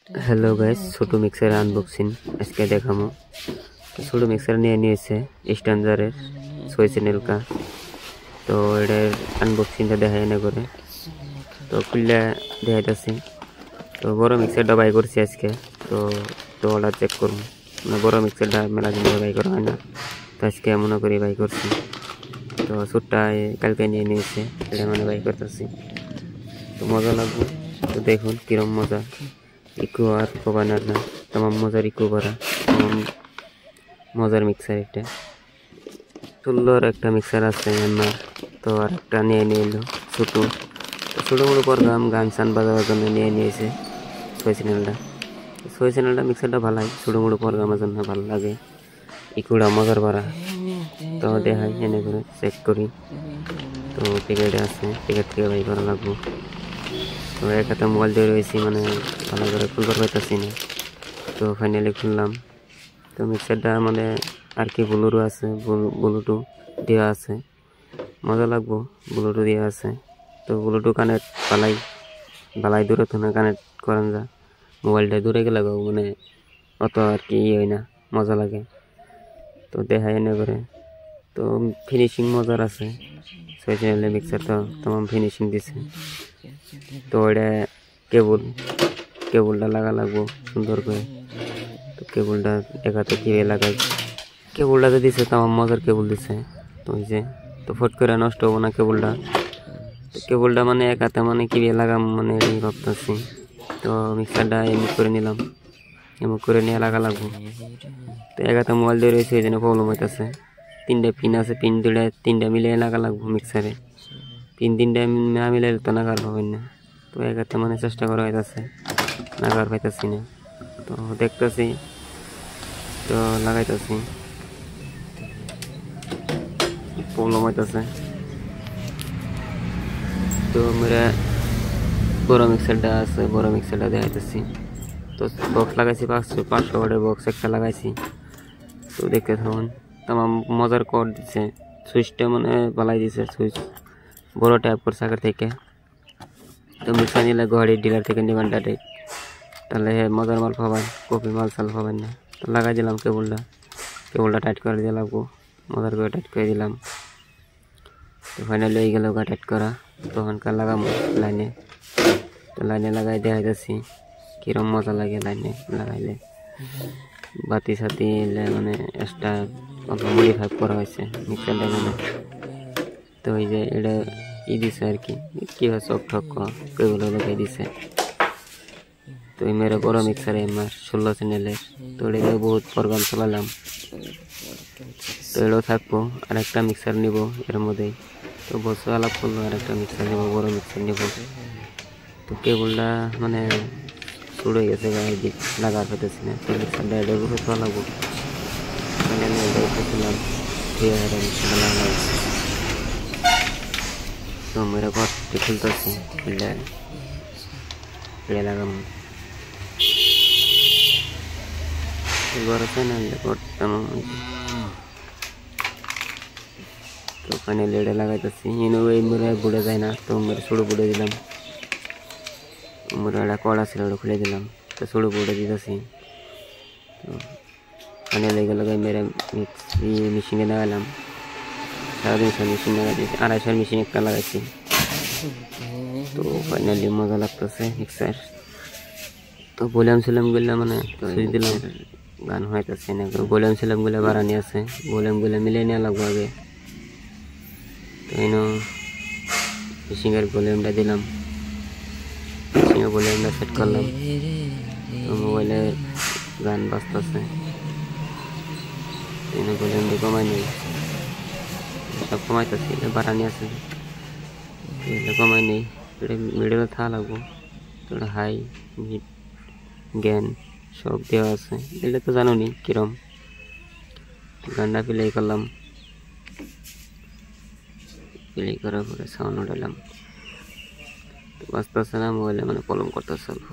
Hello guys, ছোটো mixer unboxing আজকে দেখামো। ছোটো মিক্সার নিয়ে নিয়েছে স্ট্যান্ডারের 6 চ্যানেল কা। তো এটার আনবক্সিংটা দেখাই না করে তো খুললে দেখাইতেছি। তো বড় মিক্সারটা বাই করছি আজকে। তো তো ওটা চেক করবো, মানে বড় মিক্সারটা মেলা দিন ধরে বাই করা হয় না, তো আজকে মনে করি বাই করছি। তো ছোটটা কালকে নিয়ে নিয়েছে, এটা মানে বাই করতেছি। তো মজা লাগবে, তো দেখুন কিরম মজা। ইকো আর কবানার না, তোমার মজার ইকো করা, তোমার মজার মিক্সার। এটা সুন্দর একটা মিক্সার আছে আমার। তো আর একটা নিয়ে এলো ছোটো। তো ছোটো মোটো প্রোগ্রাম গান সান বাজাবার জন্য নিয়ে নিয়েছে 6 চ্যানেলটা। 6 চ্যানেলটা মিক্সারটা ভালোই, ছোটো মোটো প্রোগ্রামের জন্য ভালো লাগে। ইকুটা মজার করা। তো দেখাই এনে করে চেক করি। তো প্যাকেটে আছে, প্যাকেট থেকে বাই করা লাগবো। তো এক হাতে মোবাইল দিয়ে রয়েছি, মানে ভালো করে খুলবার পাইতেছি না। তো ফাইনালি খুললাম। তো মিক্সারটা মানে আর কি ব্লুটুথ আছে, ব্লুটুথ দেওয়া আছে, মজা লাগবো। ব্লুটুথ দেওয়া আছে, তো ব্লুটুথ কানেক্ট বালাই দূরে তো না কানেক্ট করেন যা। মোবাইলটা দূরে গেলে মানে অত আর কি হয় না, মজা লাগে। তো দেখাই এনে করে। তো ফিনিশিং মজার আছে 6 চ্যানেলের মিক্সার, তো তোমার ফিনিশিং দিছে। তো এটা কেবলটা লাগবো সুন্দর করে। তো কেবলটা একাতে কিভাবে লাগাই, কেবলটা তো দিছে তো আমার মজার কেবল দিছে। তো ওই যে তো ফট করে নষ্ট হবো না কেবলটা। তো কেবলটা মানে একাতে মানে কিভাবে লাগাম মানে এই ভাবতেছি। তো মিক্সারটা এমনি করে নিলাম, এমন করে নিয়ে লাগবো। তো একাতে মোবাইল দিয়ে রয়েছে, এই জন্য প্রবলেম হইতেছে। 3টা পিন আছে, পিন 3টা মিলিয়ে লাগবো মিক্সারে। পিন 3টা না মিলাইলে তো নাগার পাবেন না। তো একাতে মানে চেষ্টা করা হইতেছে, নাগার পাইতেছি না। তো দেখতেছি, তো লাগাইতেছি, প্রবলেম হইতেছে। তো মেরা বড় মিক্সারটা আছে, বড় মিক্সারটা দেখাইতেছি। তো বক্স লাগাইছি 500 ওয়াটের বক্স একটা লাগাইছি। তো দেখতে থাকুন, আমার মজার কর দিচ্ছে। সুইচটা মানে বালাই দিছে, সুইচ বড় ট্যাপ করছে আগের থেকে। তো মিক্সার নিলে ঘরের ডিলার থেকে নেবেন ডাইরেক্ট, তাহলে মজার মাল পাবেন, কপি মাল সাল পাবেন না। তো লাগাই দিলাম কেবলটা টাইট করে দিয়ে লাগবো, মজার করে টাইট করে দিলাম। তো ফাইনালি হয়ে গেল টাইট করা। তখনকার লাগাবো লাইনে। তো লাইনে লাগাই দেখাইতেছি কিরম মজা লাগে লাইনে লাগাইলে। বাতি সাতি এলে মানে এক্সট্রা মডিফাই করা হয়েছে মিক্সারটা মানে। তো ওই যে এটা দিছে আর কি, কীভাবে চক ঠক কেগুলো লাগাই দিছে। তো এই মেরে বড় মিক্সারে আমার 16 চ্যানেলের। তো এটা বহুত প্রোগ্রাম চালালাম। তো এটাও থাকবো, আর একটা মিক্সার নিব এর মধ্যেই। তো বসে আলাপ করলো, আর একটা মিক্সার নেবো, বড় মিক্সার নেব। তো কেবলটা মানে শুরু হয়ে গেছে, গায়ে দিক লাগার পেতেছি না। তো মিক্সারটা এটা করে তো লাগবো। তো মেরা ঘরটি খুলতেছি, খুললে লাগাবো। ঘর আছে না করতাম। তো ফাইনালি এটা লাগাইতেছি, এই মেরে বুড়ে যায় না। তো মেরে ছোটো বুড়ে দিলাম, মেরে একটা কড়া ছিল ওটা খুলে দিলাম। তো ছোটো বুড়ে দিতেছি। তো ফাইনালি গেল মেরে মেশিনে লাগালাম। 350 মেশিন লাগাই দিয়েছি, 250 মেশিন একটা লাগাইছি। তো ফাইনালি মজা লাগতেছে মিক্সার। তো বললাম মানে সুইচ দিলাম, গান হইতেছে না। বললাম বাড়ানি আছে, বলে মিলে নেওয়া লাগবো আগে। তো মেশিনের ভলিউমটা দিলাম, মেশিনের ভলিউমটা সেট করলাম। তো মোবাইলে গান বাজতেছে, ভলিউমটা কমাই নেই, সব কমাইতেছি। বাড়ানি আছে, এটা কমাই নেই, এটা মিডলে থাকা লাগবো। তো হাই মিড জ্ঞান সব দেওয়া আছে, এটা তো জানো নি কিরম। গানটা প্লে করলাম, প্লে করার পরে সাউন্ড উঠালাম। তো বাজতেছে না মোবাইলে, মানে কলম করতেছে অল্প।